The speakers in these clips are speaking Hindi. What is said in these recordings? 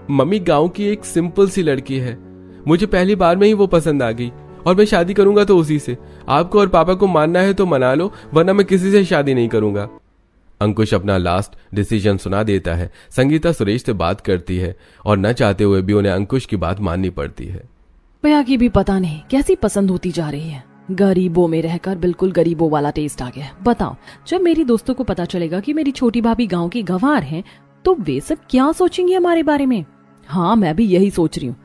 मम्मी गांव की एक सिंपल सी लड़की है, मुझे पहली बार में ही वो पसंद आ गई और मैं शादी करूंगा तो उसी से। आपको और पापा को मानना है तो मना लो, वरना मैं किसी से शादी नहीं करूंगा। अंकुश अपना लास्ट डिसीजन सुना देता है। संगीता सुरेश से बात करती है और न चाहते हुए भी उन्हें अंकुश की बात माननी पड़ती है। भैया की भी पता नहीं कैसी पसंद होती जा रही है। गरीबों में रहकर बिल्कुल गरीबों वाला टेस्ट आ गया। बताओ, जब मेरी दोस्तों को पता चलेगा कि मेरी छोटी भाभी गांव की गंवार है तो वे सब क्या सोचेंगे हमारे बारे में। हाँ, मैं भी यही सोच रही हूँ।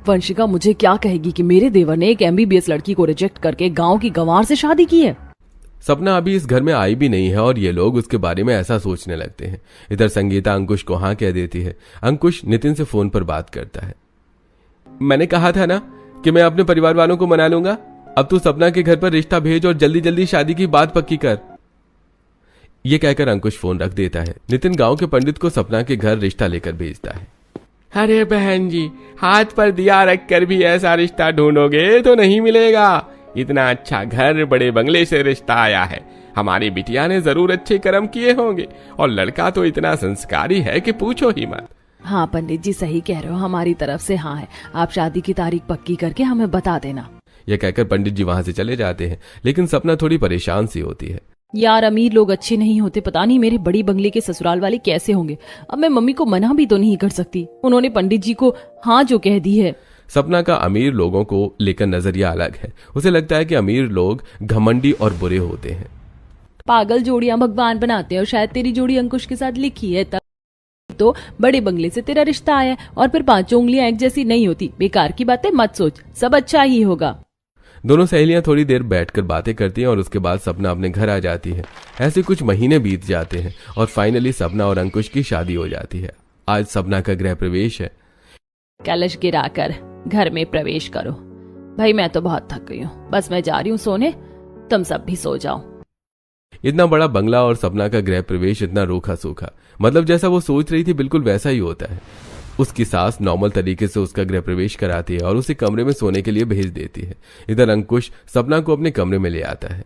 वंशिका मुझे क्या कहेगी कि मेरे देवर ने एक MBBS लड़की को रिजेक्ट करके गांव की गंवार से शादी की है। सपना अभी इस घर में आई भी नहीं है और ये लोग उसके बारे में ऐसा सोचने लगते हैं। इधर संगीता अंकुश को हाँ कह देती है। अंकुश नितिन से फोन पर बात करता है। मैंने कहा था ना कि मैं अपने परिवार वालों को मना लूंगा। अब तू सपना के घर पर रिश्ता भेज और जल्दी जल्दी शादी की बात पक्की कर। ये कहकर अंकुश फोन रख देता है। नितिन गांव के पंडित को सपना के घर रिश्ता लेकर भेजता है। अरे बहन जी, हाथ पर दिया रख कर भी ऐसा रिश्ता ढूंढोगे तो नहीं मिलेगा। इतना अच्छा घर, बड़े बंगले से रिश्ता आया है। हमारी बिटिया ने जरूर अच्छे कर्म किए होंगे और लड़का तो इतना संस्कारी है कि पूछो ही मत। हाँ पंडित जी, सही कह रहे हो, हमारी तरफ से हाँ है। आप शादी की तारीख पक्की करके हमें बता देना। यह कहकर पंडित जी वहां से चले जाते हैं, लेकिन सपना थोड़ी परेशान सी होती है। यार, अमीर लोग अच्छे नहीं होते। पता नहीं मेरे बड़ी बंगले के ससुराल वाले कैसे होंगे। अब मैं मम्मी को मना भी तो नहीं कर सकती। उन्होंने पंडित जी को हाँ जो कह दी है। सपना का अमीर लोगों को लेकर नजरिया अलग है। उसे लगता है कि अमीर लोग घमंडी और बुरे होते हैं। पागल जोड़ियां भगवान बनाते हैं और शायद तेरी जोड़ी अंकुश के साथ लिखी है, तब तो बड़े बंगले से तेरा रिश्ता आया और फिर पांचों उंगलियां एक जैसी नहीं होती। बेकार की बातें मत सोच, सब अच्छा ही होगा। दोनों सहेलियां थोड़ी देर बैठकर बातें करती हैं और उसके बाद सपना अपने घर आ जाती है। ऐसे कुछ महीने बीत जाते हैं और फाइनली सपना और अंकुश की शादी हो जाती है। आज सपना का गृह प्रवेश है। कलश गिराकर घर में प्रवेश करो। भाई मैं तो बहुत थक गई हूँ, बस मैं जा रही हूँ सोने, तुम सब भी सो जाओ। इतना बड़ा बंगला और सपना का गृह प्रवेश इतना रूखा सूखा, मतलब जैसा वो सोच रही थी बिल्कुल वैसा ही होता है। उसकी सास नॉर्मल तरीके से उसका गृह प्रवेश कराती है और उसे कमरे में सोने के लिए भेज देती है। इधर अंकुश सपना को अपने कमरे में ले आता है।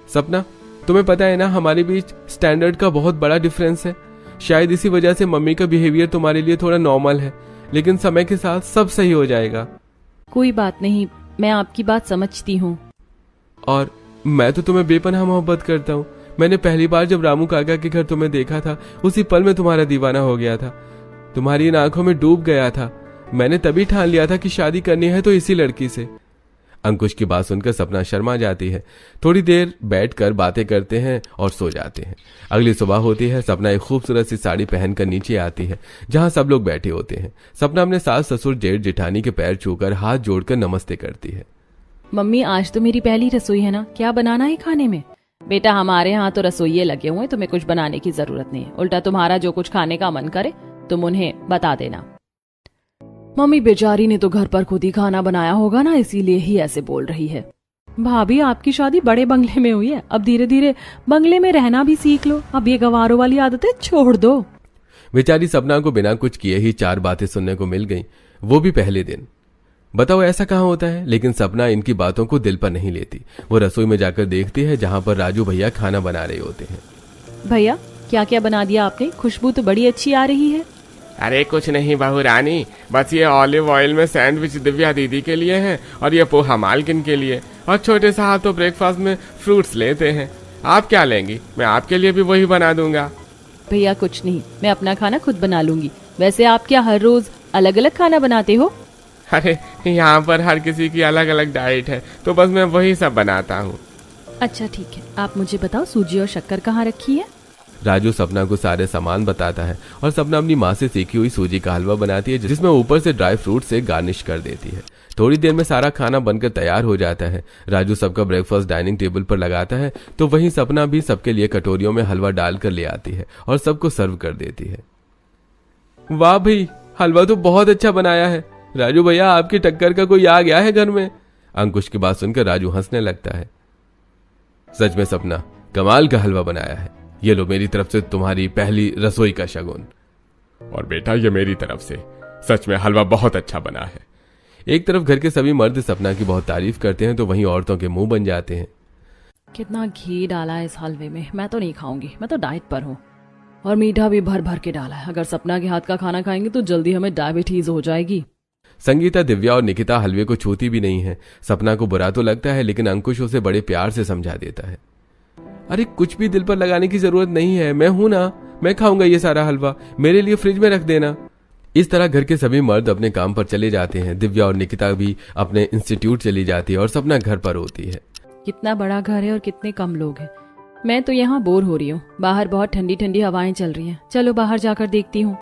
सपना, तुम्हें पता है ना, हमारे बीच स्टैंडर्ड का बहुत बड़ा डिफरेंस है। शायद इसी वजह से मम्मी का बिहेवियर तुम्हारे लिए थोड़ा नॉर्मल है, लेकिन समय के साथ सब सही हो जाएगा। कोई बात नहीं, मैं आपकी बात समझती हूँ। और मैं तो तुम्हें बेपनाह मोहब्बत करता हूँ। मैंने पहली बार जब रामू काका के घर तुम्हें देखा था, उसी पल में तुम्हारा दीवाना हो गया था। तुम्हारी इन आंखों में डूब गया था। मैंने तभी ठान लिया था कि शादी करनी है तो इसी लड़की से। अंकुश की बात सुनकर सपना शर्मा जाती है। थोड़ी देर बैठकर बातें करते हैं और सो जाते हैं। अगली सुबह होती है। सपना एक खूबसूरत सी साड़ी पहनकर नीचे आती है जहां सब लोग बैठे होते हैं। सपना अपने सास ससुर जेठ जेठानी के पैर छूकर हाथ जोड़कर नमस्ते करती है। मम्मी, आज तो मेरी पहली रसोई है ना, क्या बनाना है खाने में? बेटा, हमारे यहाँ तो रसोइये लगे हुए, तुम्हें कुछ बनाने की जरूरत नहीं है। उल्टा तुम्हारा जो कुछ खाने का मन करे तुम उन्हें बता देना। मम्मी बेचारी ने तो घर पर खुद ही खाना बनाया होगा ना, इसीलिए ही ऐसे बोल रही है। भाभी, आपकी शादी बड़े बंगले में हुई है, अब धीरे धीरे बंगले में रहना भी सीख लो। अब ये गंवारों वाली आदतें छोड़ दो। बेचारी सपना को बिना कुछ किए ही 4 बातें सुनने को मिल गईं, वो भी पहले दिन। बताओ ऐसा कहाँ होता है, लेकिन सपना इनकी बातों को दिल पर नहीं लेती। वो रसोई में जाकर देखती है जहां पर राजू भैया खाना बना रहे होते हैं। भैया, क्या क्या बना दिया आपने? खुशबू तो बड़ी अच्छी आ रही है। अरे कुछ नहीं बहू रानी, बस ये ऑलिव ऑयल में सैंडविच दिव्या दीदी के लिए है और ये पोहा मालकिन के लिए, और छोटे साहब तो ब्रेकफास्ट में फ्रूट्स लेते हैं। आप क्या लेंगी? मैं आपके लिए भी वही बना दूंगा। भैया कुछ नहीं, मैं अपना खाना खुद बना लूंगी। वैसे आप क्या हर रोज अलग अलग खाना बनाते हो? अरे यहाँ पर हर किसी की अलग अलग डाइट है, तो बस मैं वही सब बनाता हूँ। अच्छा ठीक है, आप मुझे बताओ सूजी और शक्कर कहाँ रखी है? राजू सपना को सारे सामान बताता है और सपना अपनी माँ से सीखी हुई सूजी का हलवा बनाती है, जिसमें ऊपर से ड्राई फ्रूट से गार्निश कर देती है। थोड़ी देर में सारा खाना बनकर तैयार हो जाता है। राजू सबका ब्रेकफास्ट डाइनिंग टेबल पर लगाता है तो वहीं सपना भी सबके लिए कटोरियों में हलवा डालकर ले आती है और सबको सर्व कर देती है। वाह भाई, हलवा तो बहुत अच्छा बनाया है। राजू भैया, आपकी टक्कर का कोई आ गया है घर में? अंकुश की बात सुनकर राजू हंसने लगता है। सच में सपना, कमाल का हलवा बनाया है। ये लो मेरी तरफ से तुम्हारी पहली रसोई का शगुन। और बेटा ये मेरी तरफ से, सच में हलवा बहुत अच्छा बना है। एक तरफ घर के सभी मर्द सपना की बहुत तारीफ करते हैं तो वहीं औरतों के मुंह बन जाते हैं। कितना घी डाला है इस हलवे में, मैं तो नहीं खाऊंगी, मैं तो डाइट पर हूँ। और मीठा भी भर भर के डाला है। अगर सपना के हाथ का खाना खाएंगे तो जल्दी हमें डायबिटीज हो जाएगी। संगीता, दिव्या और निकिता हलवे को छूती भी नहीं है। सपना को बुरा तो लगता है, लेकिन अंकुश उसे बड़े प्यार से समझा देता है। अरे कुछ भी दिल पर लगाने की जरूरत नहीं है, मैं हूं ना, मैं खाऊंगा ये सारा हलवा, मेरे लिए फ्रिज में रख देना। इस तरह घर के सभी मर्द अपने काम पर चले जाते हैं। दिव्या और निकिता भी अपने इंस्टीट्यूट चली जाती है और सपना घर पर होती है। कितना बड़ा घर है और कितने कम लोग हैं। मैं तो यहाँ बोर हो रही हूँ। बाहर बहुत ठंडी ठंडी हवाएं चल रही हैं। चलो बाहर जाकर देखती हूँ।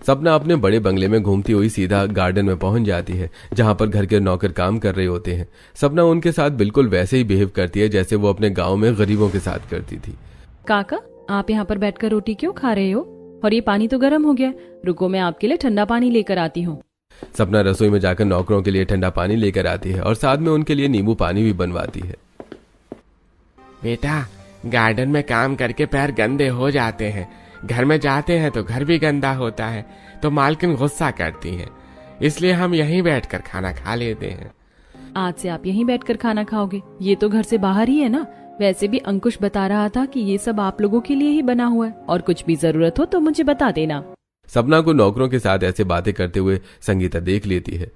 सपना अपने बड़े बंगले में घूमती हुई सीधा गार्डन में पहुंच जाती है, जहां पर घर के नौकर काम कर रहे होते हैं। सपना उनके साथ बिल्कुल वैसे ही बिहेव करती है जैसे वो अपने गांव में गरीबों के साथ करती थी। काका, आप यहाँ पर बैठकर रोटी क्यों खा रहे हो? और ये पानी तो गर्म हो गया। रुको, मैं आपके लिए ठंडा पानी लेकर आती हूँ। सपना रसोई में जाकर नौकरों के लिए ठंडा पानी लेकर आती है और साथ में उनके लिए नींबू पानी भी बनवाती है। बेटा, गार्डन में काम करके पैर गंदे हो जाते हैं। घर में जाते हैं तो घर भी गंदा होता है, तो मालकिन गुस्सा करती है। इसलिए हम यहीं बैठकर खाना खा लेते हैं। आज से आप यहीं बैठकर खाना खाओगे। ये तो घर से बाहर ही है ना। वैसे भी अंकुश बता रहा था कि ये सब आप लोगों के लिए ही बना हुआ है, और कुछ भी जरूरत हो तो मुझे बता देना। सपना को नौकरों के साथ ऐसे बातें करते हुए संगीता देख लेती है।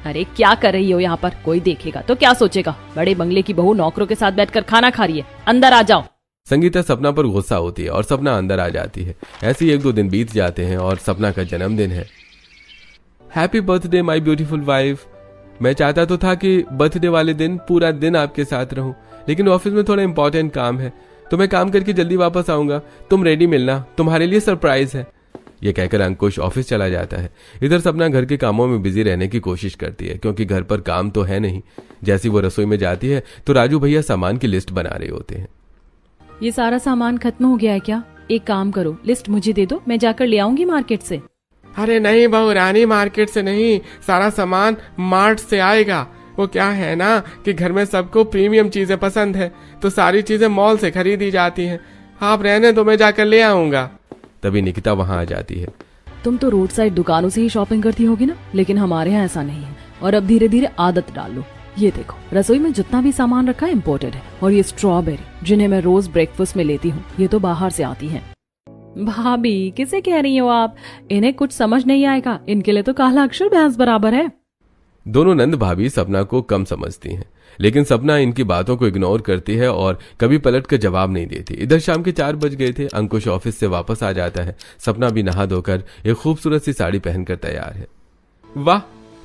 अरे क्या कर रही हो यहाँ पर? कोई देखेगा तो क्या सोचेगा? बड़े बंगले की बहू नौकरों के साथ बैठकर खाना खा रही है। अंदर आ जाओ। संगीता सपना पर गुस्सा होती है और सपना अंदर आ जाती है। ऐसे ही 1-2 दिन बीत जाते हैं और सपना का जन्मदिन है। Happy birthday my beautiful wife. मैं चाहता तो था कि बर्थडे वाले दिन पूरा दिन आपके साथ रहूं, लेकिन ऑफिस में थोड़ा इंपॉर्टेंट काम है, तो मैं काम करके जल्दी वापस आऊंगा। तुम रेडी मिलना, तुम्हारे लिए सरप्राइज है। यह कहकर अंकुश ऑफिस चला जाता है। इधर सपना घर के कामों में बिजी रहने की कोशिश करती है, क्योंकि घर पर काम तो है नहीं। जैसी वो रसोई में जाती है तो राजू भैया सामान की लिस्ट बना रहे होते हैं। ये सारा सामान खत्म हो गया है क्या? एक काम करो, लिस्ट मुझे दे दो, मैं जाकर ले आऊंगी मार्केट से। अरे नहीं बहू रानी, मार्केट से नहीं, सारा सामान मार्ट से आएगा। वो क्या है ना कि घर में सबको प्रीमियम चीजें पसंद है, तो सारी चीजें मॉल से खरीदी जाती हैं। आप रहने दो, मैं जाकर ले आऊंगा। तभी निकिता वहां आ जाती है। तुम तो रोड साइड दुकानों से ही शॉपिंग करती होगी ना, लेकिन हमारे यहाँ ऐसा नहीं है, और अब धीरे धीरे आदत डाल लो। ये देखो, रसोई में जितना भी सामान रखा है इम्पोर्टेड है, और ये स्ट्रॉबेरी जिन्हें मैं रोज ब्रेकफास्ट में लेती हूँ, ये तो बाहर से आती हैं। भाभी, किसे कह रही हो आप? इन्हें कुछ समझ नहीं आएगा। इनके लिए तो काला अक्षर भैंस बराबर है। दोनों नंद भाभी सपना को कम समझती हैं, लेकिन सपना इनकी बातों को इग्नोर करती है और कभी पलट कर जवाब नहीं देती। इधर शाम के 4 बज गए थे। अंकुश ऑफिस से वापस आ जाता है। सपना भी नहा धोकर एक खूबसूरत सी साड़ी पहनकर तैयार है। वाह,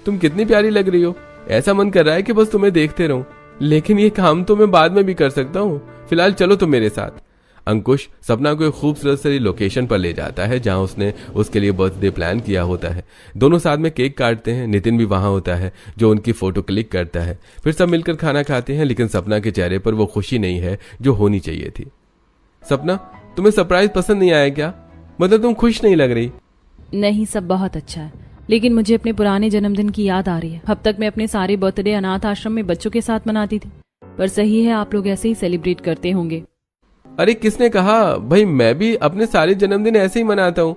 तुम कितनी प्यारी लग रही हो। ऐसा मन कर रहा है कि बस तुम्हें देखते रहूं, लेकिन ये काम तो मैं बाद में भी कर सकता हूँ। फिलहाल चलो तुम मेरे साथ। अंकुश सपना को एक खूबसूरत सी लोकेशन पर ले जाता है, जहां उसने उसके लिए बर्थडे प्लान किया होता है। दोनों साथ में केक काटते हैं। नितिन भी वहां होता है, जो उनकी फोटो क्लिक करता है। फिर सब मिलकर खाना खाते हैं, लेकिन सपना के चेहरे पर वो खुशी नहीं है जो होनी चाहिए थी। सपना, तुम्हें सरप्राइज पसंद नहीं आया क्या? मतलब तुम खुश नहीं लग रही। नहीं, सब बहुत अच्छा है, लेकिन मुझे अपने पुराने जन्मदिन की याद आ रही है। अब तक मैं अपने सारे बर्थडे अनाथ आश्रम में बच्चों के साथ मनाती थी, पर सही है, आप लोग ऐसे ही सेलिब्रेट करते होंगे। अरे किसने कहा? भाई मैं भी अपने सारे जन्मदिन ऐसे ही मनाता हूँ।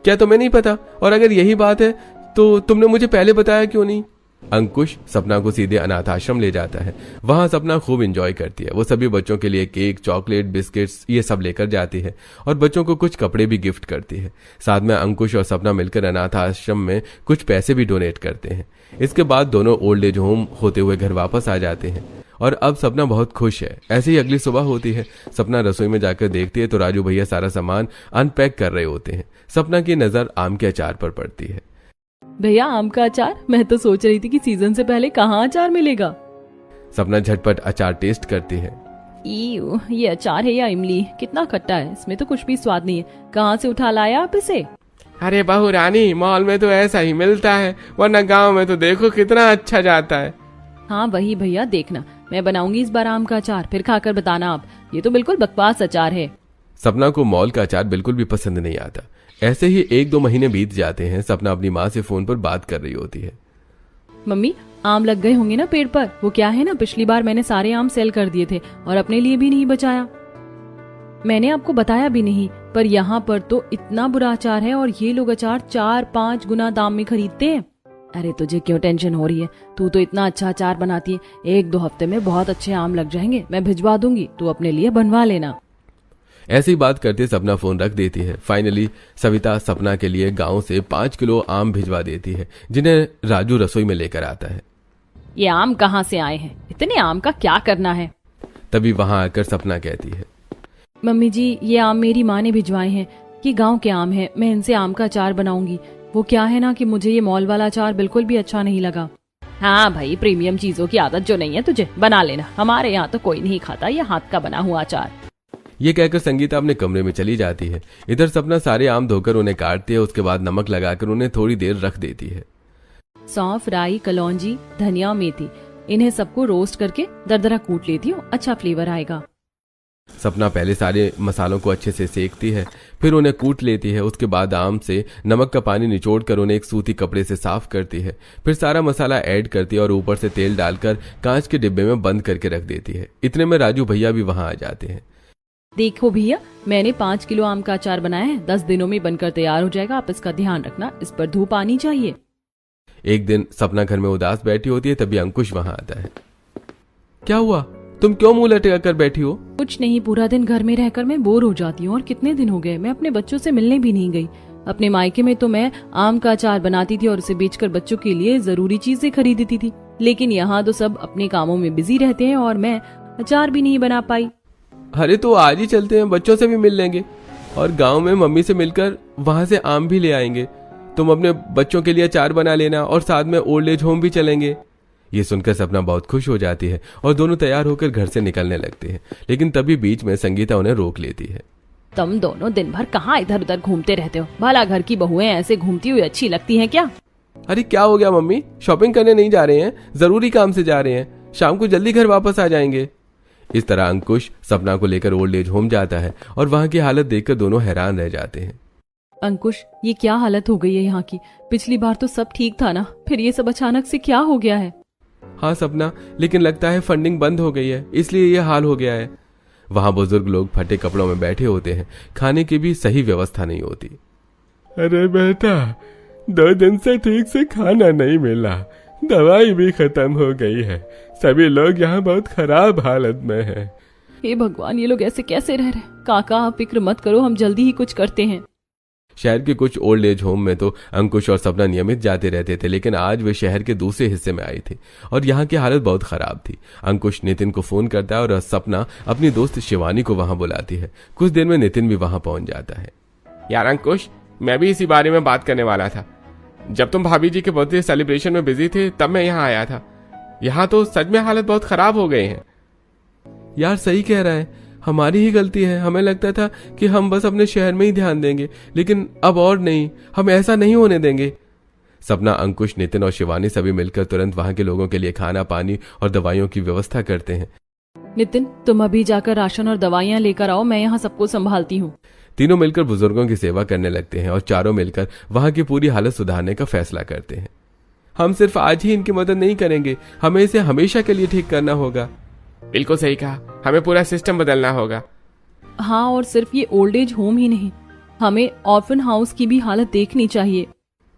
क्या तुम्हें नहीं पता? और अगर यही बात है तो तुमने मुझे पहले बताया क्यों नहीं? अंकुश सपना को सीधे अनाथ आश्रम ले जाता है। वहां सपना खूब एंजॉय करती है। वो सभी बच्चों के लिए केक, चॉकलेट, बिस्किट्स ये सब लेकर जाती है और बच्चों को कुछ कपड़े भी गिफ्ट करती है। साथ में अंकुश और सपना मिलकर अनाथ आश्रम में कुछ पैसे भी डोनेट करते हैं। इसके बाद दोनों ओल्ड एज होम होते हुए घर वापस आ जाते हैं और अब सपना बहुत खुश है। ऐसे ही अगली सुबह होती है। सपना रसोई में जाकर देखती है तो राजू भैया सारा सामान अनपैक कर रहे होते हैं। सपना की नजर आम के अचार पर पड़ती है। भैया, आम का अचार? मैं तो सोच रही थी कि सीजन से पहले कहाँ अचार मिलेगा। सपना झटपट अचार टेस्ट करती है। ईयू, ये अचार है या इमली? कितना खट्टा है, इसमें तो कुछ भी स्वाद नहीं है। कहाँ से उठा लाया आप इसे? अरे बहू रानी, मॉल में तो ऐसा ही मिलता है, वरना गांव में तो देखो कितना अच्छा जाता है। हाँ वही भैया, देखना मैं बनाऊंगी इस बार आम का अचार, फिर खाकर बताना आप। ये तो बिल्कुल बकवास अचार है। सपना को मॉल का अचार बिल्कुल भी पसंद नहीं आता। ऐसे ही 1-2 महीने बीत जाते हैं। सपना अपनी माँ से फोन पर बात कर रही होती है। मम्मी, आम लग गए होंगे ना पेड़ पर? वो क्या है ना, पिछली बार मैंने सारे आम सेल कर दिए थे और अपने लिए भी नहीं बचाया। मैंने आपको बताया भी नहीं, पर यहाँ पर तो इतना बुरा अचार है और ये लोग अचार 4-5 गुना दाम में खरीदते हैं। अरे तुझे क्यों टेंशन हो रही है? तू तो इतना अच्छा अचार बनाती है। 1-2 हफ्ते में बहुत अच्छे आम लग जाएंगे। मैं भिजवा दूंगी, तू अपने लिए बनवा लेना। ऐसी बात करते सपना फोन रख देती है। फाइनली सविता सपना के लिए गांव से 5 किलो आम भिजवा देती है, जिन्हें राजू रसोई में लेकर आता है। ये आम कहाँ से आए हैं? इतने आम का क्या करना है? तभी वहां आकर सपना कहती है, मम्मी जी, ये आम मेरी माँ ने भिजवाए हैं। ये गांव के आम हैं, मैं इनसे आम का अचार बनाऊंगी। वो क्या है ना कि मुझे ये मॉल वाला अचार बिल्कुल भी अच्छा नहीं लगा। हाँ भाई, प्रीमियम चीजों की आदत जो नहीं है तुझे, बना लेना। हमारे यहाँ तो कोई नहीं खाता ये हाथ का बना हुआ अचार। ये कहकर संगीता अपने कमरे में चली जाती है। इधर सपना सारे आम धोकर उन्हें काटती है, उसके बाद नमक लगाकर उन्हें थोड़ी देर रख देती है। सौंफ, राई, कलौंजी, धनिया, मेथी, इन्हें सबको रोस्ट करके दरदरा कूट लेती हूँ, अच्छा फ्लेवर आएगा। सपना पहले सारे मसालों को अच्छे से सेकती है, फिर उन्हें कूट लेती है। उसके बाद आम से नमक का पानी निचोड़कर उन्हें एक सूती कपड़े से साफ करती है। फिर सारा मसाला ऐड करती है और ऊपर से तेल डालकर कांच के डिब्बे में बंद करके रख देती है। इतने में राजू भैया भी वहां आ जाते हैं। देखो भैया, मैंने 5 किलो आम का अचार बनाया है, 10 दिनों में बनकर तैयार हो जाएगा। आप इसका ध्यान रखना, इस पर धूप आनी चाहिए। एक दिन सपना घर में उदास बैठी होती है, तभी अंकुश वहां आता है। क्या हुआ? तुम क्यों मुंह लटका कर बैठी हो? कुछ नहीं, पूरा दिन घर में रहकर मैं बोर हो जाती हूँ और कितने दिन हो गए मैं अपने बच्चों से मिलने भी नहीं गई। अपने मायके में तो मैं आम का अचार बनाती थी और उसे बेचकर बच्चों के लिए जरूरी चीजें खरीदती थी, लेकिन यहाँ तो सब अपने कामों में बिजी रहते हैं और मैं अचार भी नहीं बना पाई। अरे तो आज ही चलते हैं, बच्चों से भी मिल लेंगे और गांव में मम्मी से मिलकर वहां से आम भी ले आएंगे। तुम अपने बच्चों के लिए अचार बना लेना और साथ में ओल्ड एज होम भी चलेंगे। ये सुनकर सपना बहुत खुश हो जाती है और दोनों तैयार होकर घर से निकलने लगते हैं, लेकिन तभी बीच में संगीता उन्हें रोक लेती है। तुम दोनों दिन भर कहाँ इधर उधर घूमते रहते हो? भला घर की बहुएं ऐसे घूमती हुई अच्छी लगती हैं क्या? अरे क्या हो गया मम्मी, शॉपिंग करने नहीं जा रहे हैं, जरूरी काम से जा रहे हैं, शाम को जल्दी घर वापस आ जाएंगे। इस तरह अंकुश सपना को लेकर ओल्ड एज होम जाता है और वहां की हालत देखकर दोनों हैरान रह जाते हैं। अंकुश, ये क्या हालत हो गई है यहाँ की? पिछली बार तो सब ठीक था ना, फिर ये सब अचानक से क्या हो गया है? हाँ सपना, लेकिन लगता है फंडिंग बंद हो गई है, इसलिए ये हाल हो गया है। वहां बुजुर्ग लोग फटे कपड़ों में बैठे होते हैं, खाने की भी सही व्यवस्था नहीं होती। अरे बेटा, 2 दिन से ठीक से खाना नहीं मिला, दवाई भी खत्म हो गई है, सभी लोग यहाँ बहुत खराब हालत में हैं। हे भगवान, ये लोग ऐसे कैसे रह रहे? काका, आप फिक्र मत करो, हम जल्दी ही कुछ करते हैं। शहर के कुछ ओल्ड एज होम में तो अंकुश और सपना नियमित जाते रहते थे, लेकिन आज वे शहर के दूसरे हिस्से में आई थी और यहाँ की हालत बहुत खराब थी। अंकुश नितिन को फोन करता है और सपना अपनी दोस्त शिवानी को वहां बुलाती है। कुछ देर में नितिन भी वहां पहुंच जाता है। यार अंकुश, मैं भी इसी बारे में बात करने वाला था। जब तुम भाभी जी के बर्थडे सेलिब्रेशन में बिजी थे तब मैं यहाँ आया था। यहाँ तो सच में हालत बहुत खराब हो गए हैं। यार सही कह रहा है, हमारी ही गलती है। हमें लगता था कि हम बस अपने शहर में ही ध्यान देंगे, लेकिन अब और नहीं, हम ऐसा नहीं होने देंगे। सपना, अंकुश, नितिन और शिवानी सभी मिलकर तुरंत वहां के लोगों के लिए खाना, पानी और दवाइयों की व्यवस्था करते हैं। नितिन, तुम अभी जाकर राशन और दवाइयाँ लेकर आओ, मैं यहाँ सबको संभालती हूँ। तीनों मिलकर बुजुर्गों की सेवा करने लगते हैं और चारों मिलकर वहां की पूरी हालत सुधारने का फैसला करते हैं। हम सिर्फ आज ही इनकी मदद नहीं करेंगे, हमें इसे हमेशा के लिए ठीक करना होगा। बिल्कुल सही कहा, हमें पूरा सिस्टम बदलना होगा। हाँ, और सिर्फ ये ओल्ड एज होम ही नहीं, हमें ऑर्फन हाउस की भी हालत देखनी चाहिए।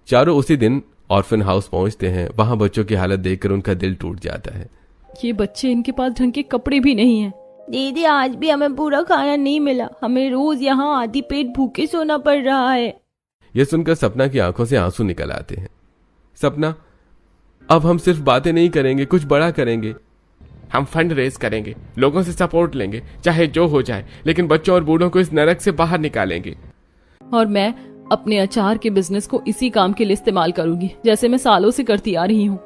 चारों उसी दिन ऑर्फन हाउस पहुंचते हैं। वहां बच्चों की हालत देखकर उनका दिल टूट जाता है। ये बच्चे, इनके पास ढंग के कपड़े भी नहीं हैं। दीदी, आज भी हमें पूरा खाना नहीं मिला, हमें रोज यहाँ आधी पेट भूखे सोना पड़ रहा है। यह सुनकर सपना की आंखों से आंसू निकल आते हैं। सपना, अब हम सिर्फ बातें नहीं करेंगे, कुछ बड़ा करेंगे। हम फंड रेज करेंगे, लोगों से सपोर्ट लेंगे, चाहे जो हो जाए, लेकिन बच्चों और बूढ़ों को इस नरक से बाहर निकालेंगे। और मैं अपने अचार के बिजनेस को इसी काम के लिए इस्तेमाल करूंगी, जैसे मैं सालों से करती आ रही हूँ।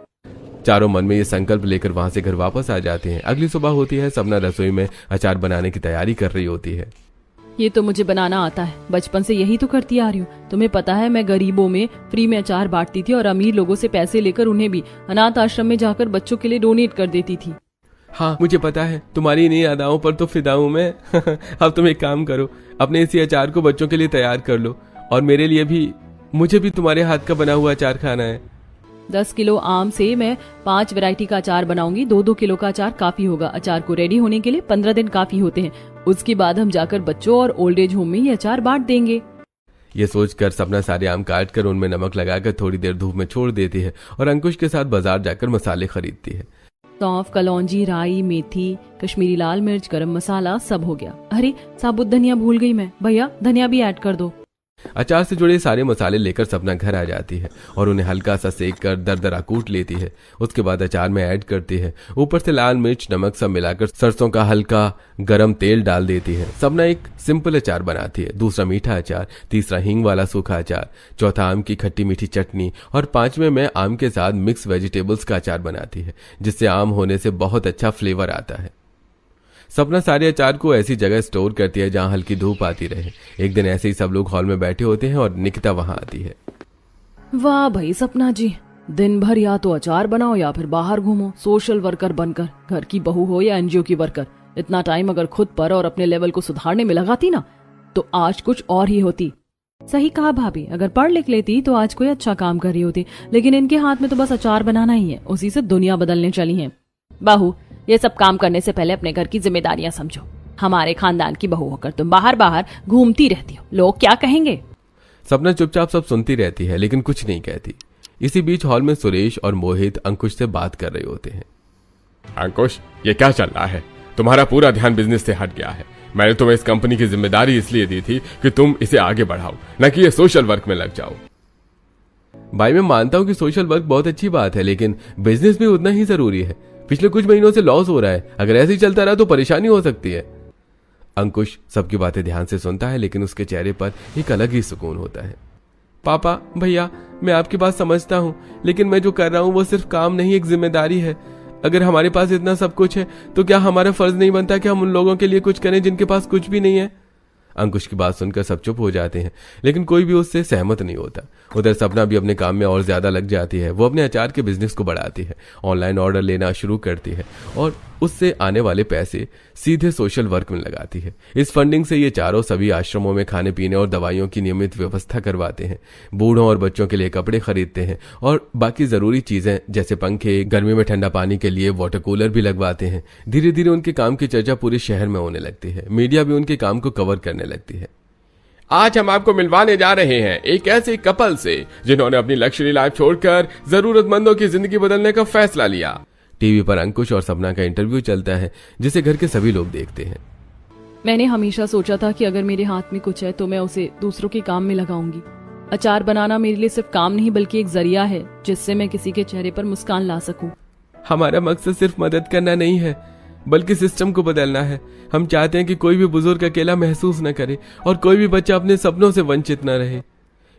चारों मन में ये संकल्प लेकर वहां से घर वापस आ जाते हैं। अगली सुबह होती है, सपना रसोई में अचार बनाने की तैयारी कर रही होती है। ये तो मुझे बनाना आता है, बचपन से यही तो करती आ रही हूँ। तुम्हें पता है, मैं गरीबों में फ्री में अचार बांटती थी और अमीर लोगों से पैसे लेकर उन्हें भी अनाथ आश्रम में जाकर बच्चों के लिए डोनेट कर देती थी। हाँ मुझे पता है, तुम्हारी इन्हीं अदाओं पर तो फिदा हूं मैं। अब तुम एक काम करो, अपने इसी अचार को बच्चों के लिए तैयार कर लो और मेरे लिए भी, मुझे भी तुम्हारे हाथ का बना हुआ अचार खाना है। 10 किलो आम से मैं 5 वैरायटी का अचार बनाऊंगी। 2-2 किलो का अचार काफी होगा। अचार को रेडी होने के लिए 15 दिन काफी होते हैं। उसके बाद हम जाकर बच्चों और ओल्ड एज होम में ये अचार बांट देंगे। ये सोचकर सपना सारे आम काट कर उनमें नमक लगाकर थोड़ी देर धूप में छोड़ देती है और अंकुश के साथ बाजार जाकर मसाले खरीदती है। सौंफ, कलौंजी, राई, मेथी, कश्मीरी लाल मिर्च, गरम मसाला सब हो गया। अरे साबुत धनिया भूल गई मैं, भैया धनिया भी ऐड कर दो। अचार से जुड़े सारे मसाले लेकर सपना घर आ जाती है और उन्हें हल्का सा सेक कर दरदरा कूट लेती है। उसके बाद अचार में ऐड करती है, ऊपर से लाल मिर्च नमक सब मिलाकर सरसों का हल्का गरम तेल डाल देती है। सपना एक सिंपल अचार बनाती है, दूसरा मीठा अचार, तीसरा हींग वाला सूखा अचार, चौथा आम की खट्टी मीठी चटनी और पांचवें में आम के साथ मिक्स वेजिटेबल्स का अचार बनाती है, जिससे आम होने से बहुत अच्छा फ्लेवर आता है। सपना सारे अचार को ऐसी जगह स्टोर करती है जहां हल्की धूप आती रहे। एक दिन ऐसे ही सब लोग हॉल में बैठे होते हैं और निकिता वहां आती है। वाह भाई सपना जी, दिन भर या तो अचार बनाओ या फिर बाहर घूमो, सोशल वर्कर बनकर, घर की बहू हो या एनजीओ की वर्कर। इतना टाइम अगर खुद पर और अपने लेवल को सुधारने में लगाती ना तो आज कुछ और ही होती। सही कहा भाभी, अगर पढ़ लिख लेती तो आज कोई अच्छा काम कर रही होती, लेकिन इनके हाथ में तो बस अचार बनाना ही है, उसी से दुनिया बदलने चली है। बहू, ये सब काम करने से पहले अपने घर की जिम्मेदारियां समझो। हमारे खानदान की बहू होकर तुम बाहर बाहर घूमती रहती हो, लोग क्या कहेंगे। सपना चुपचाप सब सुनती रहती है लेकिन कुछ नहीं कहती। इसी बीच हॉल में सुरेश और मोहित अंकुश से बात कर रहे होते हैं। अंकुश, ये क्या चल रहा है? तुम्हारा पूरा ध्यान बिजनेस से हट गया है। मैंने तुम्हें इस कंपनी की जिम्मेदारी इसलिए दी थी कि तुम इसे आगे बढ़ाओ, न कि ये सोशल वर्क में लग जाओ। भाई मैं मानता हूं कि सोशल वर्क बहुत अच्छी बात है, लेकिन बिजनेस भी उतना ही जरूरी है। पिछले कुछ महीनों से लॉस हो रहा है, अगर ऐसे ही चलता रहा तो परेशानी हो सकती है। अंकुश सबकी बातें ध्यान से सुनता है लेकिन उसके चेहरे पर एक अलग ही सुकून होता है। पापा, भैया, मैं आपकी बात समझता हूं, लेकिन मैं जो कर रहा हूं वो सिर्फ काम नहीं, एक जिम्मेदारी है। अगर हमारे पास इतना सब कुछ है तो क्या हमारा फर्ज नहीं बनता कि हम उन लोगों के लिए कुछ करें जिनके पास कुछ भी नहीं है। अंकुश की बात सुनकर सब चुप हो जाते हैं, लेकिन कोई भी उससे सहमत नहीं होता। उधर सपना भी अपने काम में और ज्यादा लग जाती है। वो अपने अचार के बिजनेस को बढ़ाती है, ऑनलाइन ऑर्डर लेना शुरू करती है और उससे आने वाले पैसे सीधे सोशल वर्क में लगाती है। इस फंडिंग से ये चारों सभी आश्रमों में खाने पीने और दवाइयों की नियमित व्यवस्था करवाते हैं, बूढ़ों और बच्चों के लिए कपड़े खरीदते हैं और बाकी जरूरी चीजें जैसे पंखे, गर्मी में ठंडा पानी के लिए वाटर कूलर भी लगवाते हैं। धीरे धीरे उनके काम की चर्चा पूरे शहर में होने लगती है, मीडिया भी उनके काम को कवर करने लगती है। आज हम आपको मिलवाने जा रहे हैं एक ऐसे कपल से जिन्होंने अपनी लग्जरी लाइफ छोड़कर जरूरतमंदों की जिंदगी बदलने का फैसला लिया। टीवी पर अंकुश और सपना का इंटरव्यू चलता है जिसे घर के सभी लोग देखते हैं। मैंने हमेशा सोचा था कि अगर मेरे हाथ में कुछ है तो मैं उसे दूसरों के काम में लगाऊंगी। अचार बनाना मेरे लिए सिर्फ काम नहीं बल्कि एक जरिया है जिससे मैं किसी के चेहरे पर मुस्कान ला सकूं। हमारा मकसद सिर्फ मदद करना नहीं है बल्कि सिस्टम को बदलना है। हम चाहते हैं कि कोई भी बुजुर्ग अकेला महसूस न करे और कोई भी बच्चा अपने सपनों से वंचित न रहे।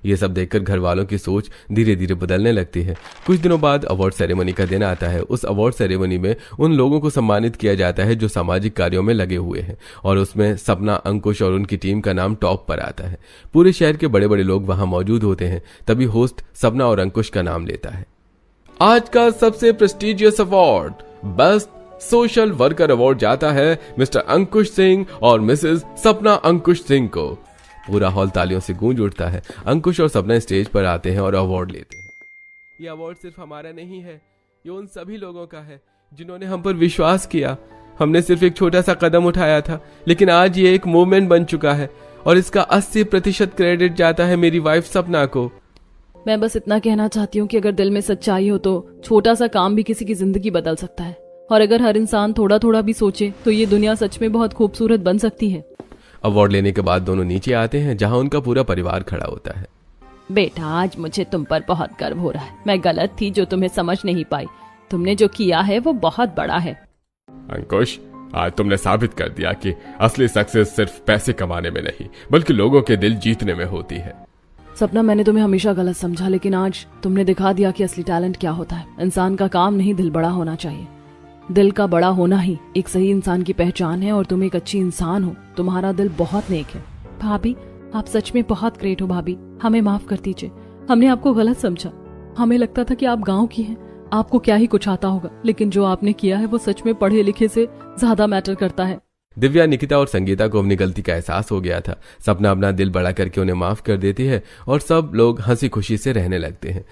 ये सब देखकर घर वालों की सोच धीरे धीरे बदलने लगती है। कुछ दिनों बाद अवार्ड सेरेमनी का दिन आता है। उस अवार्ड सेरेमनी में उन लोगों को सम्मानित किया जाता है जो सामाजिक कार्यों में लगे हुए हैं और उसमें सपना, अंकुश और उनकी टीम का नाम टॉप पर आता है। पूरे शहर के बड़े बड़े लोग वहां मौजूद होते हैं। तभी होस्ट सपना और अंकुश का नाम लेता है। आज का सबसे prestigious award, best social worker award जाता है मिस्टर अंकुश सिंह और मिसेस सपना अंकुश सिंह को। पूरा हॉल तालियों से गूंज उठता है। अंकुश और सपना स्टेज पर आते हैं और अवार्ड लेते हैं। ये अवार्ड सिर्फ हमारा नहीं है, ये उन सभी लोगों का है जिन्होंने हम पर विश्वास किया। हमने सिर्फ एक छोटा सा कदम उठाया था, लेकिन आज ये एक मूवमेंट बन चुका है और इसका 80% क्रेडिट जाता है मेरी वाइफ सपना को। मैं बस इतना कहना चाहती हूँ कि अगर दिल में सच्चाई हो तो छोटा सा काम भी किसी की जिंदगी बदल सकता है, और अगर हर इंसान थोड़ा थोड़ा भी सोचे तो ये दुनिया सच में बहुत खूबसूरत बन सकती है। अवार्ड लेने के बाद दोनों नीचे आते हैं जहां उनका पूरा परिवार खड़ा होता है। बेटा, आज मुझे तुम पर बहुत गर्व हो रहा है। मैं गलत थी जो तुम्हें समझ नहीं पाई। तुमने जो किया है वो बहुत बड़ा है। अंकुश, आज तुमने साबित कर दिया कि असली सक्सेस सिर्फ पैसे कमाने में नहीं बल्कि लोगों के दिल जीतने में होती है। सपना, मैंने तुम्हें हमेशा गलत समझा, लेकिन आज तुमने दिखा दिया कि असली टैलेंट क्या होता है। इंसान का काम नहीं, दिल बड़ा होना चाहिए। दिल का बड़ा होना ही एक सही इंसान की पहचान है और तुम एक अच्छी इंसान हो। तुम्हारा दिल बहुत नेक है। भाभी, आप सच में बहुत ग्रेट हो। भाभी, हमें माफ कर दीजिए, हमने आपको गलत समझा। हमें लगता था कि आप गांव की हैं, आपको क्या ही कुछ आता होगा, लेकिन जो आपने किया है वो सच में पढ़े लिखे से ज्यादा मैटर करता है। दिव्या, निकिता और संगीता को अपनी गलती का एहसास हो गया था। सपना अपना दिल बड़ा करके उन्हें माफ कर देती है और सब लोग हंसी खुशी से रहने लगते हैं।